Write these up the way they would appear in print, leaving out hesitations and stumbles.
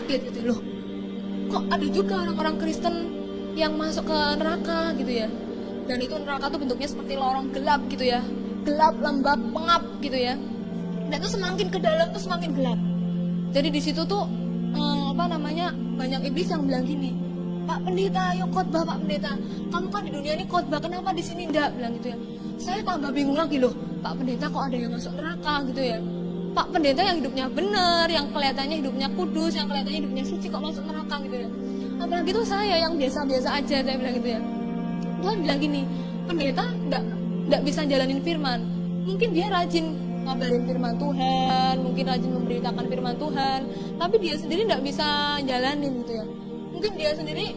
kaget gitu loh. Kok ada juga orang-orang Kristen yang masuk ke neraka gitu ya. Dan itu neraka tuh bentuknya seperti lorong gelap gitu ya. Gelap, lembab, pengap gitu ya. Dan itu semakin ke dalam tuh semakin gelap. Jadi di situ tuh banyak iblis yang bilang gini, Pak Pendeta, ayo khotbah Pak Pendeta. Kamu kan di dunia ini khotbah, kenapa di sini enggak? Bilang gitu ya. Saya tambah bingung lagi loh, Pak Pendeta kok ada yang masuk neraka gitu ya. Pak Pendeta yang hidupnya benar, yang kelihatannya hidupnya kudus, yang kelihatannya hidupnya suci kok masuk neraka gitu ya. Apalagi itu saya yang biasa-biasa aja, saya bilang gitu ya. Tuhan bilang gini, pendeta enggak bisa jalanin firman. Mungkin dia rajin ngabarin firman Tuhan, mungkin rajin memberitakan firman Tuhan, tapi dia sendiri enggak bisa jalanin gitu ya. Mungkin dia sendiri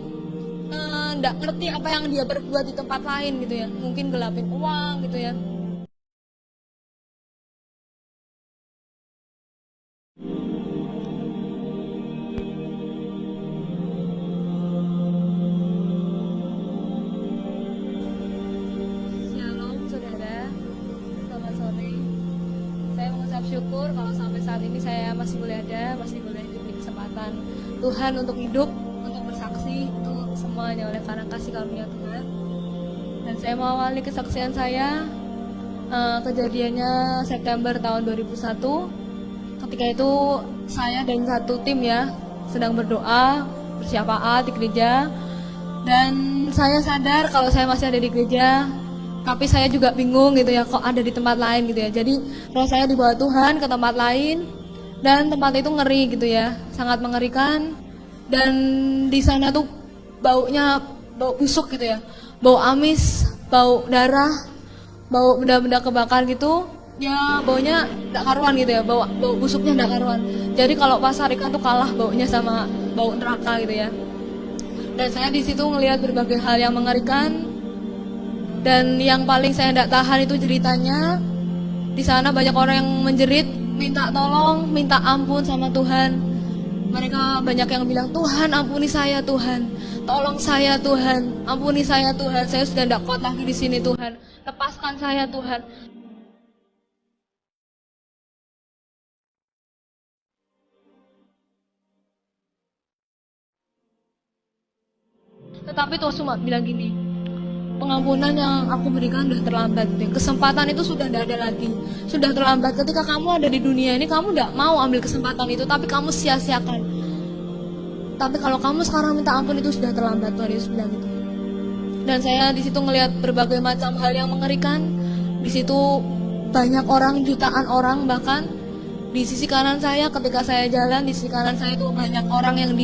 enggak ngerti apa yang dia perbuat di tempat lain gitu ya. Mungkin gelapin uang gitu ya. Shalom saudara, selamat sore. Saya mengucap syukur kalau sampai saat ini saya masih boleh ada, masih boleh diberi kesempatan Tuhan untuk hidup, untuk bersaksi, untuk semuanya oleh karena kasih karunia Tuhan. Dan saya mau awali kesaksian saya, kejadiannya September tahun 2001. Ketika itu saya dan satu tim ya sedang berdoa bersyafaat di gereja, dan saya sadar kalau saya masih ada di gereja, tapi saya juga bingung gitu ya, kok ada di tempat lain gitu ya. Jadi roh saya dibawa Tuhan ke tempat lain, dan tempat itu ngeri gitu ya, sangat mengerikan. Dan di sana tuh baunya bau busuk gitu ya, bau amis, bau darah, bau benda-benda kebakar gitu. Ya baunya gak karuan gitu ya, bau busuknya gak karuan. Jadi kalau pasar ikan tuh kalah baunya sama bau neraka gitu ya. Dan saya di situ ngelihat berbagai hal yang mengerikan. Dan yang paling saya tidak tahan itu ceritanya, di sana banyak orang yang menjerit, minta tolong, minta ampun sama Tuhan. Mereka banyak yang bilang, Tuhan ampuni saya Tuhan, tolong saya Tuhan, ampuni saya Tuhan, saya sudah tidak kuat lagi di sini Tuhan, lepaskan saya Tuhan. Tetapi Tuhan cuma bilang gini, pengampunan yang aku berikan sudah terlambat. Kesempatan itu sudah tidak ada lagi, sudah terlambat. Ketika kamu ada di dunia ini, kamu tidak mau ambil kesempatan itu, tapi kamu sia-siakan. Tapi kalau kamu sekarang minta ampun, itu sudah terlambat. Tuhan Yesus bilang gitu. Dan saya di situ ngelihat berbagai macam hal yang mengerikan. Di situ banyak orang, jutaan orang, bahkan di sisi kanan saya ketika saya jalan, di sisi kanan saya itu banyak orang yang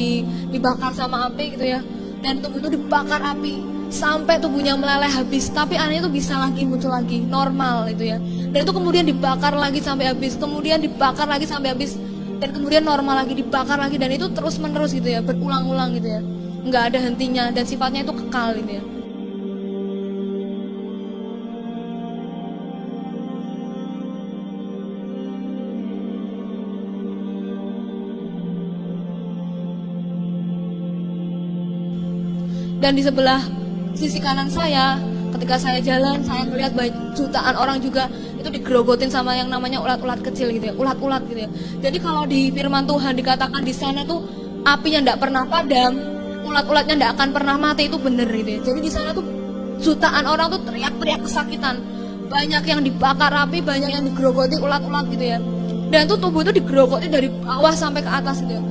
dibakar sama api gitu ya. Dan tubuh itu dibakar api sampai tubuhnya meleleh habis, tapi anehnya itu bisa lagi muncul lagi normal itu ya. Dan itu kemudian dibakar lagi sampai habis, kemudian dibakar lagi sampai habis, dan kemudian normal lagi, dibakar lagi, dan itu terus menerus gitu ya, berulang-ulang gitu ya, nggak ada hentinya, dan sifatnya itu kekal gitu ya. Dan di sebelah sisi kanan saya, ketika saya jalan, saya melihat jutaan orang juga itu digerogotin sama yang namanya ulat-ulat kecil gitu ya, ulat-ulat gitu ya. Jadi kalau di firman Tuhan dikatakan di sana tuh apinya tidak pernah padam, ulat-ulatnya tidak akan pernah mati, itu benar gitu ya. Jadi di sana tuh jutaan orang tuh teriak-teriak kesakitan, banyak yang dibakar api, banyak yang digerogoti ulat-ulat gitu ya. Dan tuh tubuh itu digerogoti dari bawah sampai ke atas gitu ya,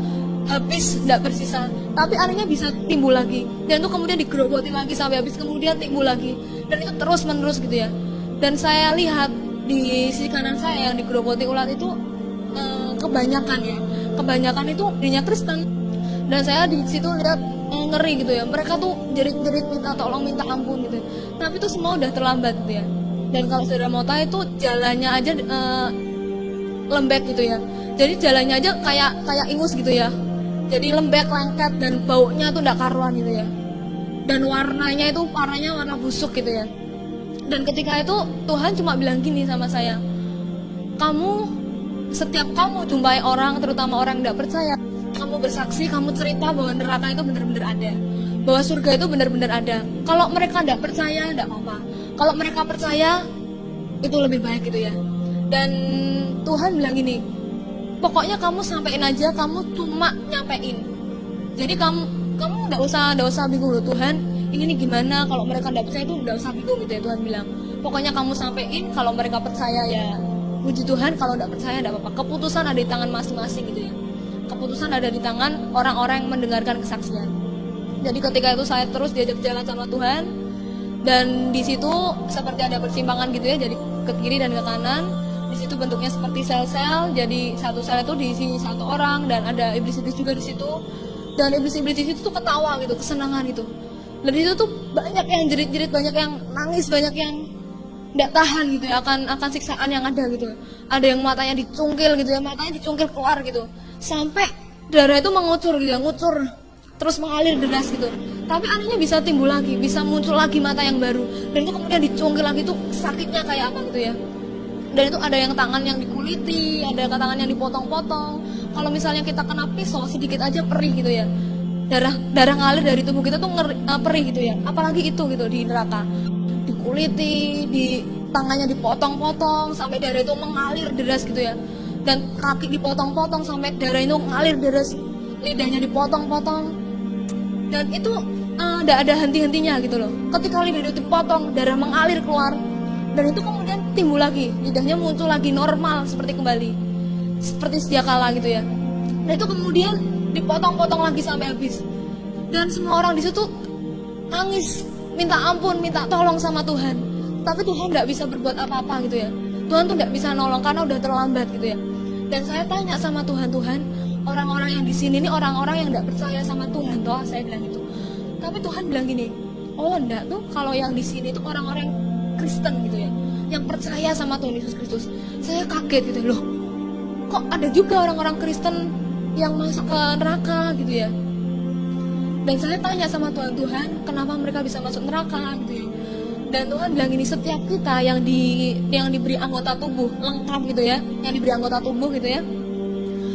habis tidak bersisa, tapi anehnya bisa timbul lagi, dan itu kemudian digerogoti lagi sampai habis, kemudian timbul lagi, dan itu terus menerus gitu ya. Dan saya lihat di sisi kanan saya yang digerogoti ulat itu kebanyakan itu dirinya Kristen, dan saya di situ lihat ngeri gitu ya, mereka tuh jerit-jerit minta tolong, minta ampun gitu, tapi itu semua udah terlambat gitu ya. Dan kalau saudara mau tahu itu jalannya aja lembek gitu ya, jadi jalannya aja kayak ingus gitu ya. Jadi lembek, lengket, dan baunya tuh tidak karuan gitu ya. Dan warnanya warna busuk gitu ya. Dan ketika itu Tuhan cuma bilang gini sama saya, setiap kamu jumpai orang, terutama orang yang tidak percaya, kamu bersaksi, kamu cerita bahwa neraka itu benar-benar ada, bahwa surga itu benar-benar ada. Kalau mereka tidak percaya, tidak apa-apa. Kalau mereka percaya, itu lebih baik gitu ya. Dan Tuhan bilang gini, pokoknya kamu sampein aja, kamu cuma nyampein. Jadi kamu nggak usah bingung loh, Tuhan ini nih gimana, kalau mereka nggak percaya itu nggak usah bingung gitu ya. Tuhan bilang pokoknya kamu sampein, kalau mereka percaya ya puji Tuhan, kalau nggak percaya nggak apa-apa. Keputusan ada di tangan masing-masing gitu ya. Keputusan ada di tangan orang-orang yang mendengarkan kesaksian. Jadi ketika itu saya terus diajak jalan sama Tuhan, dan di situ seperti ada persimpangan gitu ya, jadi ke kiri dan ke kanan. Di situ bentuknya seperti sel-sel, jadi satu sel itu diisi satu orang, dan ada iblis-iblis juga di situ. Dan iblis-iblis di situ tuh ketawa gitu, kesenangan gitu. Dan di situ tuh banyak yang jerit-jerit, banyak yang nangis, banyak yang nggak tahan gitu ya akan siksaan yang ada gitu. Ada yang matanya dicungkil gitu ya, matanya dicungkil keluar gitu, sampai darah itu mengucur gitu ya, ngucur terus mengalir deras gitu. Tapi anehnya bisa timbul lagi, bisa muncul lagi mata yang baru, dan itu kemudian dicungkil lagi, tuh sakitnya kayak apa gitu ya. Dan itu ada yang tangan yang dikuliti, ada tangan yang dipotong-potong. Kalau misalnya kita kena pisau sedikit aja perih gitu ya, darah ngalir dari tubuh kita tuh perih gitu ya. Apalagi itu gitu di neraka, dikuliti, di tangannya dipotong-potong sampai darah itu mengalir deras gitu ya. Dan kaki dipotong-potong sampai darah itu mengalir deras, lidahnya dipotong-potong. Dan itu tidak ada henti-hentinya gitu loh. Ketika lidah itu dipotong, darah mengalir keluar, dan itu kemudian timbul lagi, lidahnya muncul lagi normal seperti kembali, seperti sedia kala gitu ya. Dan itu kemudian dipotong-potong lagi sampai habis. Dan semua orang di situ nangis, minta ampun, minta tolong sama Tuhan. Tapi Tuhan nggak bisa berbuat apa-apa gitu ya. Tuhan tuh nggak bisa nolong karena udah terlambat gitu ya. Dan saya tanya sama Tuhan, Tuhan, orang-orang yang di sini ini orang-orang yang nggak percaya sama Tuhan toh, saya bilang gitu. Tapi Tuhan bilang gini, oh enggak tuh, kalau yang di sini tuh orang-orang Kristen gitu ya, yang percaya sama Tuhan Yesus Kristus. Saya kaget gitu loh, kok ada juga orang-orang Kristen yang masuk ke neraka gitu ya. Dan saya tanya sama Tuhan, Tuhan kenapa mereka bisa masuk neraka gitu ya. Dan Tuhan bilang gini, setiap kita yang diberi anggota tubuh lengkap gitu ya, yang diberi anggota tubuh gitu ya,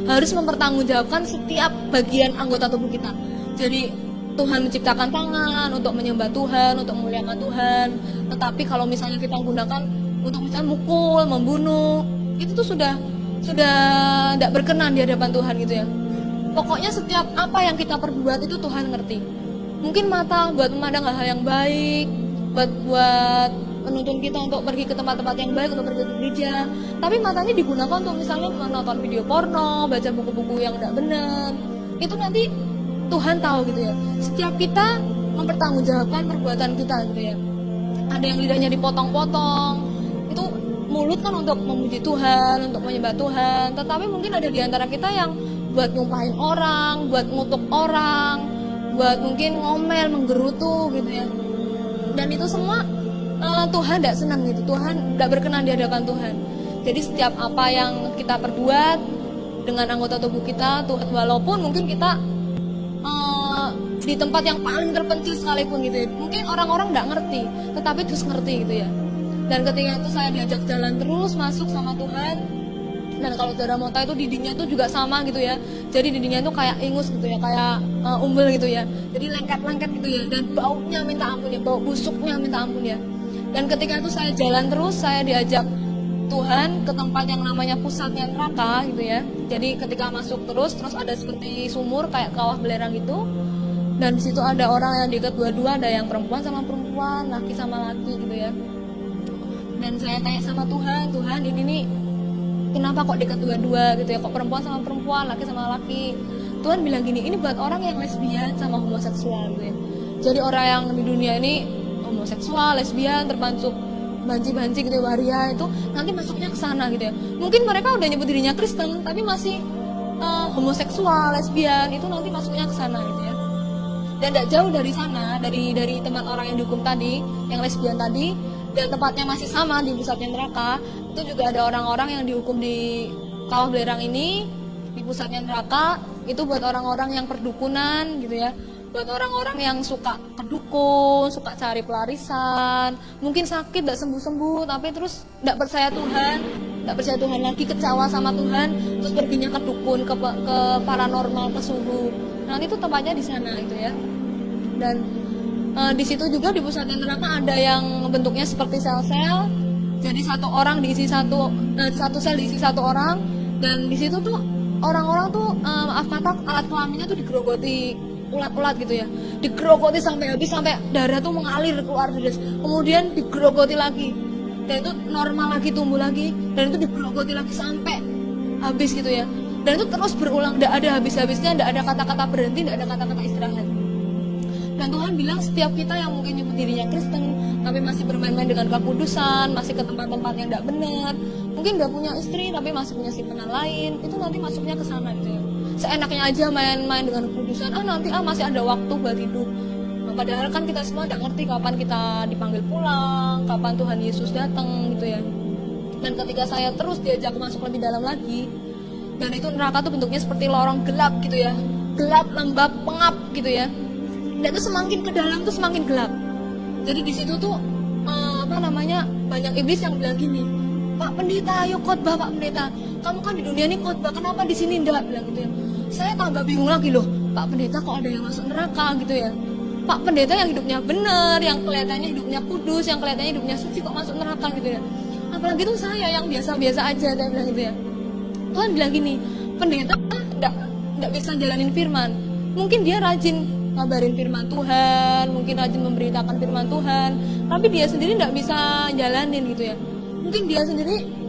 harus mempertanggungjawabkan setiap bagian anggota tubuh kita. Jadi Tuhan menciptakan tangan untuk menyembah Tuhan, untuk memuliakan Tuhan. Tetapi kalau misalnya kita gunakan untuk misalnya mukul, membunuh, itu tuh sudah tidak berkenan di hadapan Tuhan gitu ya. Pokoknya setiap apa yang kita perbuat itu Tuhan ngerti. Mungkin mata buat memandang hal-hal yang baik, buat menuntun kita untuk pergi ke tempat-tempat yang baik, untuk pergi ke gereja. Tapi matanya digunakan untuk misalnya menonton video porno, baca buku-buku yang tidak benar. Itu nanti Tuhan tahu gitu ya. Setiap kita mempertanggungjawabkan perbuatan kita gitu ya. Ada yang lidahnya dipotong-potong, itu mulut kan untuk memuji Tuhan, untuk menyembah Tuhan. Tetapi mungkin ada di antara kita yang buat nyumpahin orang, buat ngutuk orang, buat mungkin ngomel, menggerutu gitu ya. Dan itu semua Tuhan tidak senang gitu, Tuhan tidak berkenan di hadapan Tuhan. Jadi setiap apa yang kita perbuat dengan anggota tubuh kita, Tuhan, walaupun mungkin kita di tempat yang paling terpencil sekalipun gitu ya, mungkin orang-orang tidak ngerti, tetapi terus ngerti gitu ya. Dan ketika itu saya diajak jalan terus masuk sama Tuhan. Dan kalau darah monta itu dindingnya itu juga sama gitu ya, jadi dindingnya itu kayak ingus gitu ya, kayak umbel gitu ya, jadi lengket-lengket gitu ya. Dan baunya minta ampun ya, bau busuknya minta ampun ya. Dan ketika itu saya jalan terus, saya diajak Tuhan ke tempat yang namanya pusatnya neraka gitu ya. Jadi ketika masuk terus ada seperti sumur kayak kawah belerang gitu. Dan di situ ada orang yang diikat dua-dua, ada yang perempuan sama perempuan, laki sama laki gitu ya. Dan saya tanya sama Tuhan, Tuhan ini nih kenapa kok diikat dua-dua gitu ya, kok perempuan sama perempuan, laki sama laki. Tuhan bilang gini, ini buat orang yang lesbian sama homoseksual gitu ya. Jadi orang yang di dunia ini homoseksual, lesbian, termasuk banci-banci gitu ya, waria, itu nanti masuknya ke sana gitu ya. Mungkin mereka udah nyebut dirinya Kristen tapi masih homoseksual, lesbian, itu nanti masuknya ke sana gitu ya. Dan tidak jauh dari sana, dari tempat orang yang dihukum tadi, yang lesbian tadi, dan tempatnya masih sama di pusatnya neraka, itu juga ada orang-orang yang dihukum di kawah belerang ini, di pusatnya neraka. Itu buat orang-orang yang perdukunan gitu ya, buat orang-orang yang suka kedukun, suka cari pelarisan, mungkin sakit tidak sembuh-sembuh, tapi terus tidak percaya Tuhan lagi, kecewa sama Tuhan, terus perginya ke dukun, ke paranormal, ke suhu. Nanti itu tempatnya di sana gitu ya. Dan di situ juga di pusatnya neraka ada yang bentuknya seperti sel-sel. Jadi satu orang diisi satu sel diisi satu orang, dan di situ tuh orang-orang tuh maaf kata alat kelaminnya tuh digerogoti ulat-ulat gitu ya, digerogoti sampai habis, sampai darah tuh mengalir keluar terus, kemudian digerogoti lagi, dan itu normal lagi, tumbuh lagi, dan itu digerogoti lagi sampai habis gitu ya, dan itu terus berulang, tidak ada habis-habisnya, tidak ada kata-kata berhenti, tidak ada kata-kata istirahat. Dan Tuhan bilang setiap kita yang mungkin nyebut dirinya Kristen tapi masih bermain-main dengan kekudusan, masih ke tempat-tempat yang tidak benar, mungkin nggak punya istri tapi masih punya simpenan lain, itu nanti masuknya ke sana gitu ya. Seenaknya aja main-main dengan kekudusan, nanti masih ada waktu buat hidup. Nah, padahal kan kita semua tidak ngerti kapan kita dipanggil pulang, kapan Tuhan Yesus datang gitu ya. Dan ketika saya terus diajak masuk lebih dalam lagi, dan itu neraka tuh bentuknya seperti lorong gelap gitu ya, gelap, lembab, pengap gitu ya. Dan itu semakin ke dalam tuh semakin gelap. Jadi di situ tuh banyak iblis yang bilang gini, Pak Pendeta, ayo khotbah Pak Pendeta. Kamu kan di dunia ini khotbah, kenapa di sini enggak, bilang gitu ya. Saya tambah bingung lagi loh, Pak Pendeta kok ada yang masuk neraka gitu ya. Pak Pendeta yang hidupnya benar, yang kelihatannya hidupnya kudus, yang kelihatannya hidupnya suci kok masuk neraka gitu ya. Apalagi tuh saya yang biasa-biasa aja, saya bilang gitu ya. Tuhan bilang gini, pendeta enggak bisa jalanin firman. Mungkin dia rajin ngabarin firman Tuhan, mungkin rajin memberitakan firman Tuhan, tapi dia sendiri tidak bisa jalanin gitu ya. Mungkin dia sendiri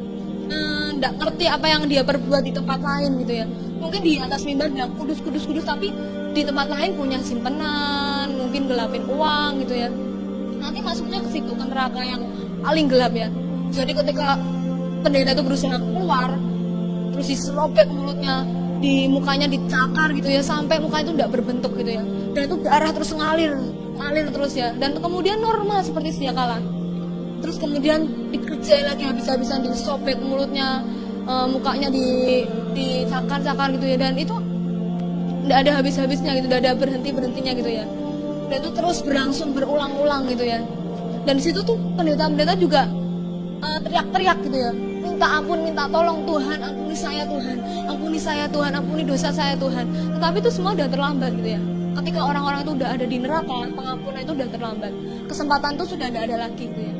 tidak ngerti apa yang dia perbuat di tempat lain gitu ya. Mungkin di atas mimbar bilang kudus, tapi di tempat lain punya simpenan, mungkin gelapin uang gitu ya. Nanti masuknya ke situ, ke neraka yang paling gelap ya. Jadi ketika pendeta itu berusaha keluar, terus diserobek mulutnya, di mukanya dicakar gitu ya, sampai mukanya itu tidak berbentuk gitu ya, dan itu darah terus ngalir terus ya, dan kemudian normal seperti sedia kala. Terus kemudian dikerjain lagi habis-habisan, disobek mulutnya, mukanya dicakar gitu ya, dan itu tidak ada habis-habisnya gitu, tidak ada berhentinya gitu ya, dan itu terus berlangsung berulang-ulang gitu ya. Dan di situ tuh pendeta-pendeta juga teriak-teriak gitu ya, minta ampun, minta tolong, Tuhan ampuni saya Tuhan, ampuni saya Tuhan, ampuni dosa saya Tuhan. Tetapi itu semua udah terlambat gitu ya. Ketika orang-orang itu udah ada di neraka, pengampunan itu udah terlambat, kesempatan itu sudah tidak ada lagi gitu ya.